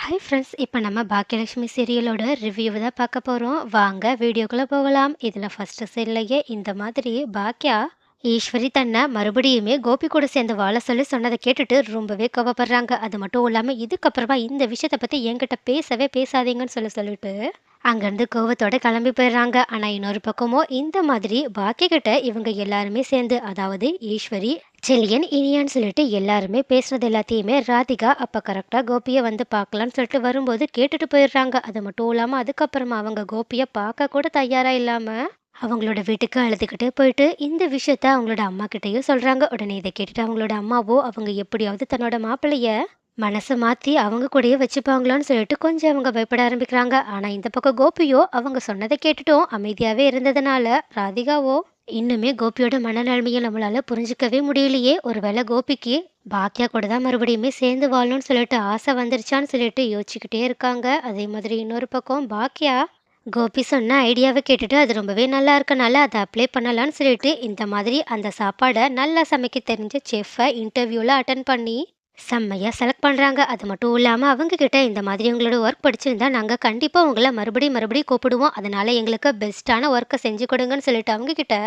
Hi friends! இப்போ நம்ம பாக்கியலட்சுமி சீரியலோட ரிவ்யூவ தான் பார்க்க போறோம். வாங்க வீடியோக்குள்ள போகலாம். இதில ஃபர்ஸ்ட்டு சீன்லயே இந்த மாதிரி பாக்யா, ஈஸ்வரி தன்னை மறுபடியுமே கோபி கூட சேர்ந்து வாழ சொல்லி சொன்னதை கேட்டுட்டு ரொம்பவே கோவப்படுறாங்க. அது மட்டும் இல்லாம இதுக்கப்புறமா இந்த விஷயத்த பத்தி என்கிட்ட பேசவே பேசாதீங்கன்னு சொல்லிட்டு அங்கேருந்து கோவத்தோட கிளம்பி போயிடுறாங்க. ஆனா இன்னொரு பக்கமோ இந்த மாதிரி பாக்கிய கிட்ட இவங்க எல்லாருமே சேர்ந்து, அதாவது ஈஸ்வரி, செலியன், இனியான்னு சொல்லிட்டு எல்லாருமே பேசுனது எல்லாத்தையுமே ராதிகா அப்ப கரெக்டா கோபியை வந்து பார்க்கலான்னு சொல்லிட்டு வரும்போது கேட்டுட்டு போயிடுறாங்க. அது மட்டும் இல்லாம அதுக்கப்புறமா அவங்க கோபியை பார்க்க கூட தயாரா இல்லாம அவங்களோட வீட்டுக்கு அழுதுகிட்டே போயிட்டு இந்த விஷயத்த அவங்களோட அம்மா கிட்டயும் சொல்றாங்க. உடனே இதை கேட்டுட்டு அவங்களோட அம்மாவோ அவங்க எப்படியாவது தன்னோட மாப்பிள்ளைய மனசை மாத்தி அவங்க கூடயே வச்சுப்பாங்களான்னு சொல்லிட்டு கொஞ்சம் அவங்க பயப்பட ஆரம்பிக்கிறாங்க. ஆனா இந்த பக்கம் கோபியோ அவங்க சொன்னதை கேட்டுட்டும் அமைதியாவே இருந்ததுனால ராதிகாவோ இன்னுமே கோபியோட மனநிலைமையை நம்மளால புரிஞ்சுக்கவே முடியலையே. ஒருவேளை கோபிக்கு பாக்கியா கூட தான் மறுபடியுமே சேர்ந்து வாழணும்னு சொல்லிட்டு ஆசை வந்துருச்சான்னு சொல்லிட்டு யோசிச்சுக்கிட்டே இருக்காங்க. அதே மாதிரி இன்னொரு பக்கம் பாக்கியா கோபி சொன்ன ஐடியாவை கேட்டுட்டு அது ரொம்பவே நல்லா இருக்கனால அதை அப்ளை பண்ணலான்னு சொல்லிட்டு இந்த மாதிரி அந்த சாப்பாடை நல்லா சமைக்க தெரிஞ்ச செஃப்பை இன்டர்வியூவில் அட்டன் பண்ணி செம்மையா செலக்ட் பண்றாங்க. அது மட்டும் இல்லாம அவங்க கிட்ட இந்த மாதிரி உங்களோட ஒர்க் படிச்சிருந்தா நாங்க கண்டிப்பா உங்கள மறுபடியும் கூப்பிடுவோம். அதனால எங்களுக்கு பெஸ்ட்டான ஒர்க்க செஞ்சு கொடுங்கன்னு சொல்லிட்டு அவங்க கிட்ட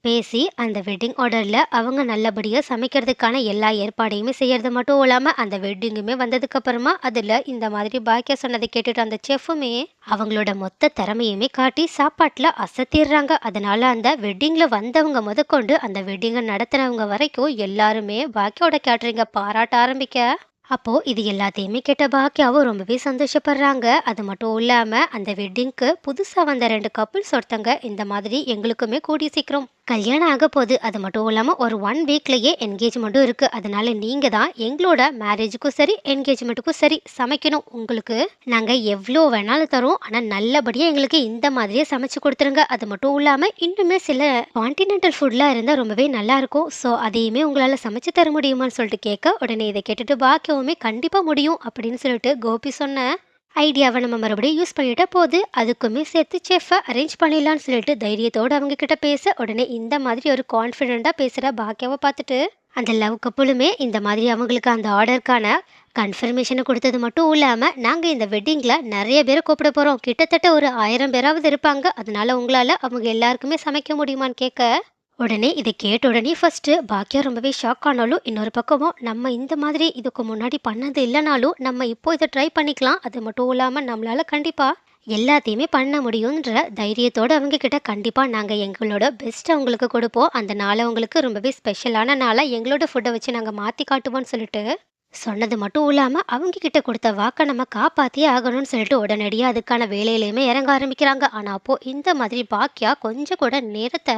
பேசி அந்த வெட்டிங் ஆர்டர்ல அவங்க நல்லபடியா சமைக்கிறதுக்கான எல்லா ஏற்பாடையுமே செய்யறது மட்டும் இல்லாம அந்த வெட்டிங்குமே வந்ததுக்கு அப்புறமா அதுல இந்த மாதிரி பாக்கியா சொன்னதை கேட்டுட்டு அந்த செஃப்புமே அவங்களோட மொத்த திறமையுமே காட்டி சாப்பாட்டுல அசத்திடுறாங்க. அதனால அந்த வெட்டிங்ல வந்தவங்க முதற்கொண்டு அந்த வெட்டிங்கை நடத்தினவங்க வரைக்கும் எல்லாருமே பாக்கியோட கேட்டரிங்க பாராட்ட ஆரம்பிக்க, அப்போ இது எல்லாத்தையுமே கேட்ட பாக்கியாவும் ரொம்பவே சந்தோஷப்படுறாங்க. அது மட்டும் இல்லாம அந்த வெட்டிங்க்கு புதுசா வந்த 2 கப்புள்ஸ் ஒருத்தங்க இந்த மாதிரி எங்களுக்குமே கூடிய சீக்கிரம் கல்யாணம் ஆக போகுது. அது மட்டும் இல்லாம ஒரு 1 வீக்லயே என்கேஜ்மெண்ட்டும் இருக்கு. அதனால நீங்க தான் எங்களோட மேரேஜுக்கும் சரி என்கேஜ்மெண்ட்டுக்கும் சரி சமைக்கணும். உங்களுக்கு நாங்க எவ்வளோ வேணாலும் தரோம். ஆனா நல்லபடியா எங்களுக்கு இந்த மாதிரியே சமைச்சு கொடுத்துருங்க. அது மட்டும் இல்லாம இன்னுமே சில கான்டினென்டல் ஃபுட்லாம் இருந்தா ரொம்பவே நல்லா இருக்கும். ஸோ அதையுமே உங்களால சமைச்சு தர முடியுமான்னு சொல்லிட்டு கேட்க, உடனே இதை கேட்டுட்டு பாக்கியவுமே கண்டிப்பா முடியும் அப்படின்னு சொல்லிட்டு கோபி சொன்ன ஐடியாவை நம்ம மறுபடியும் யூஸ் பண்ணிட்டா போது அதுக்குமே சேர்த்து செஃப்பை அரேஞ்ச் பண்ணிடலான்னு சொல்லிட்டு தைரியத்தோடு அவங்க கிட்ட பேச, உடனே இந்த மாதிரி ஒரு கான்ஃபிடென்ட்டாக பேசுகிற பாக்கியாவை பார்த்துட்டு அந்த லவ் கப்புளுமே இந்த மாதிரி அவங்களுக்கு அந்த ஆர்டருக்கான கன்ஃபர்மேஷனை கொடுத்தது மட்டும் இல்லாமல் நாங்கள் இந்த வெட்டிங்கில் நிறைய பேரை கூப்பிட போகிறோம், கிட்டத்தட்ட ஒரு 1000 பேராவது இருப்பாங்க, அதனால உங்களால் அவங்க எல்லாருக்குமே சமைக்க முடியுமான்னு கேட்க, உடனே இதை கேட்ட உடனே ஃபர்ஸ்ட் பாக்கியா ரொம்பவே ஷாக் ஆனாலும் இன்னொரு பக்கமும் நம்ம இந்த மாதிரி இதுக்கு முன்னாடி பண்ணது இல்லைனாலும் நம்ம இப்போ இதை ட்ரை பண்ணிக்கலாம், அது மட்டும் இல்லாமல் நம்மளால கண்டிப்பா எல்லாத்தையுமே பண்ண முடியுன்ற தைரியத்தோட அவங்க கிட்ட கண்டிப்பா நாங்க எங்களோட பெஸ்ட் அவங்களுக்கு கொடுப்போம், அந்த நாளை அவங்களுக்கு ரொம்பவே ஸ்பெஷலான நாளா எங்களோட ஃபுட்டை வச்சு நாங்க மாத்தி காட்டுவோம்னு சொல்லிட்டு சொன்னது மட்டும் இல்லாம அவங்க கிட்ட கொடுத்த வாக்கை நம்ம காப்பாத்தியே ஆகணும்னு சொல்லிட்டு உடனடியா அதுக்கான வேலையிலையுமே இறங்க ஆரம்பிக்கிறாங்க. ஆனா அப்போ இந்த மாதிரி பாக்கியா கொஞ்சம் கூட நேரத்தை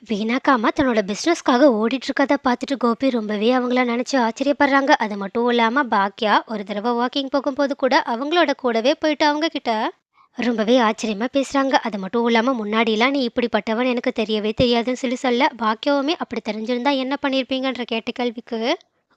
வீணாக்காம தன்னோட பிஸ்னஸ்க்காக ஓடிட்டு இருக்கதை பார்த்துட்டு கோபி ரொம்பவே அவங்கள நினைச்சு ஆச்சரியப்படுறாங்க. அது மட்டும் இல்லாம பாக்யா ஒரு தடவை வாக்கிங் போகும்போது கூட அவங்களோட கூடவே போயிட்டு அவங்க கிட்ட ரொம்பவே ஆச்சரியமா பேசுறாங்க. அது மட்டும் இல்லாம முன்னாடிலாம் நீ இப்படிப்பட்டவன் எனக்கு தெரியவே தெரியாதுன்னு சொல்ல பாக்கியாவுமே அப்படி தெரிஞ்சிருந்தா என்ன பண்ணிருப்பீங்கன்ற கேட்ட கேள்விக்கு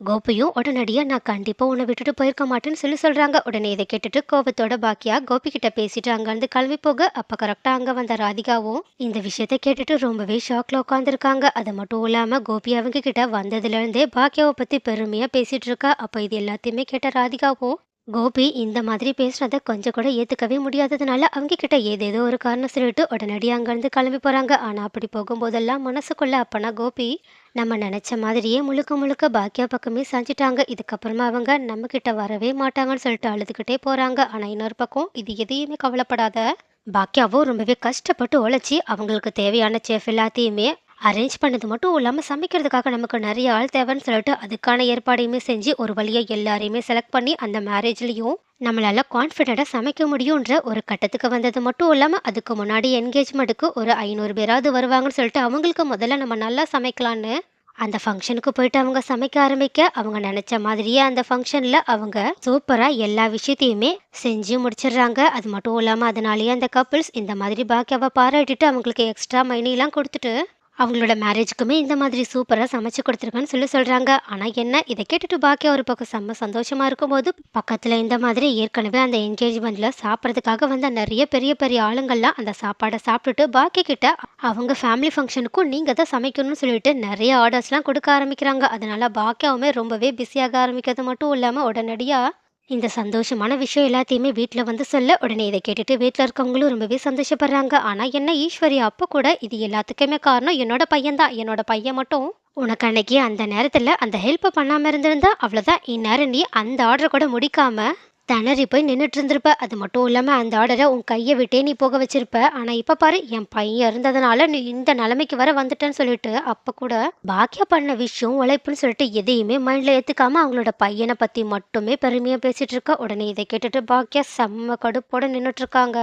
கோபியும் உடனடியா நான் கண்டிப்பா உன்னை விட்டுட்டு போயிருக்க மாட்டேன்னு சொல்றாங்க. உடனே இதை கேட்டுட்டு கோபத்தோட பாக்கியா கோபி கிட்ட பேசிட்டு அங்கிருந்து கிளம்பி போக, அப்ப கரெக்டா அங்க வந்த ராதிகாவும் இந்த விஷயத்த கேட்டுட்டு ரொம்பவே ஷாக்ல உட்காந்துருக்காங்க. அது மட்டும் இல்லாம கோபி அவங்க கிட்ட வந்ததுல இருந்தே பாக்கியாவை பத்தி பெருமையா பேசிட்டு இருக்கா. அப்ப இது எல்லாத்தையுமே கேட்ட ராதிகாவும் கோபி இந்த மாதிரி பேசுனதை கொஞ்சம் கூட ஏத்துக்கவே முடியாததுனால அவங்க கிட்ட ஏதேதோ ஒரு காரணம் சொல்லிட்டு உடனடியாக அங்கிருந்து கிளம்பி போறாங்க. ஆனா அப்படி போகும்போதெல்லாம் மனசுக்குள்ள அப்பனா கோபி நம்ம நினைச்ச மாதிரியே முழுக்க முழுக்க பாக்கியா பக்கமே சாஞ்சிட்டாங்க. இதுக்கப்புறமா அவங்க நம்ம கிட்ட வரவே மாட்டாங்கன்னு சொல்லிட்டு அழுதுகிட்டே போறாங்க. ஆனா இன்னொரு பக்கம் இது எதையுமே கவலைப்படாத பாக்கியாவும் ரொம்பவே கஷ்டப்பட்டு உழைச்சி அவங்களுக்கு தேவையான செஃப் எல்லாத்தையுமே அரேஞ்ச் பண்ணது மட்டும் இல்லாமல் சமைக்கிறதுக்காக நமக்கு நிறைய ஆள் தேவைன்னு சொல்லிட்டு அதுக்கான ஏற்பாடையுமே செஞ்சு ஒரு வழியாக எல்லாரையுமே செலக்ட் பண்ணி அந்த மேரேஜ்லேயும் நம்மளால கான்ஃபிடென்ட்டாக சமைக்க முடியுன்ற ஒரு கட்டத்துக்கு வந்தது மட்டும் இல்லாமல் அதுக்கு முன்னாடி என்கேஜ்மெண்ட்டுக்கு ஒரு 500 பேராவது வருவாங்கன்னு சொல்லிட்டு அவங்களுக்கு முதல்ல நம்ம நல்லா சமைக்கலான்னு அந்த ஃபங்க்ஷனுக்கு போயிட்டு அவங்க சமைக்க ஆரம்பிக்க, அவங்க நினைச்ச மாதிரியே அந்த ஃபங்க்ஷன்ல அவங்க சூப்பரா எல்லா விஷயத்தையுமே செஞ்சு முடிச்சிடுறாங்க. அது மட்டும் இல்லாம அதனாலேயே அந்த கப்பிள்ஸ் இந்த மாதிரி பாக்கியாவை பாராட்டிட்டு அவங்களுக்கு எக்ஸ்ட்ரா மணிலாம் கொடுத்துட்டு அவங்களோட மேரேஜுக்குமே இந்த மாதிரி சூப்பரா சமைச்சு கொடுத்துருக்கேன்னு சொல்றாங்க. ஆனா என்ன இதை கேட்டுட்டு பாக்கியா ஒரு பக்கம் செம்ம சந்தோஷமா இருக்கும்போது பக்கத்துல இந்த மாதிரி ஏற்கனவே அந்த என்கேஜ்மெண்ட்ல சாப்பிட்றதுக்காக வந்த நிறைய பெரிய பெரிய ஆளுங்கள்லாம் அந்த சாப்பாடை சாப்பிட்டுட்டு பாக்கி கிட்ட அவங்க ஃபேமிலி ஃபங்க்ஷனுக்கும் நீங்க தான் சமைக்கணும்னு சொல்லிட்டு நிறைய ஆர்டர்ஸ்லாம் கொடுக்க ஆரம்பிக்கிறாங்க. அதனால பாக்கியாவுமே ரொம்பவே பிஸியாக ஆரம்பிக்கிறது மட்டும் இல்லாம உடனடியா இந்த சந்தோஷமான விஷயம் எல்லாத்தையுமே வீட்ல வந்து சொல்ல, உடனே இத கேட்டுட்டு வீட்ல இருக்கவங்களும் ரொம்பவே சந்தோஷப்படுறாங்க. ஆனா என்ன ஈஸ்வரி அப்ப கூட இது எல்லாத்துக்குமே காரணம் என்னோட பையன் தான். என்னோட பையன் மட்டும் உனக்கு அன்னைக்கு அந்த நேரத்துல அந்த ஹெல்ப்ப பண்ணாம இருந்திருந்தா, அவ்வளோதான் இந்நேரம் நீ அந்த ஆர்டர கூட முடிக்காம திணறி போய் நின்னுட்டு இருந்திருப்ப. அது மட்டும் இல்லாம அந்த ஆர்டர உன் கைய விட்டே நீ போக வச்சிருப்ப. ஆனா இப்ப பாரு என் பையன் இருந்ததுனால நீ இந்த நிலைமைக்கு வர வந்துட்டேன்னு சொல்லிட்டு, அப்ப கூட பாக்கியா பண்ண விஷயம், உழைப்புன்னு சொல்லிட்டு எதையுமே மைண்ட்ல ஏத்துக்காம அவங்களோட பையன பத்தி மட்டுமே பெருமையா பேசிட்டு இருக்கா. உடனே இத கேட்டுட்டு பாக்கியா செம்ம கடுப்போட நின்னுட்டு இருக்காங்க.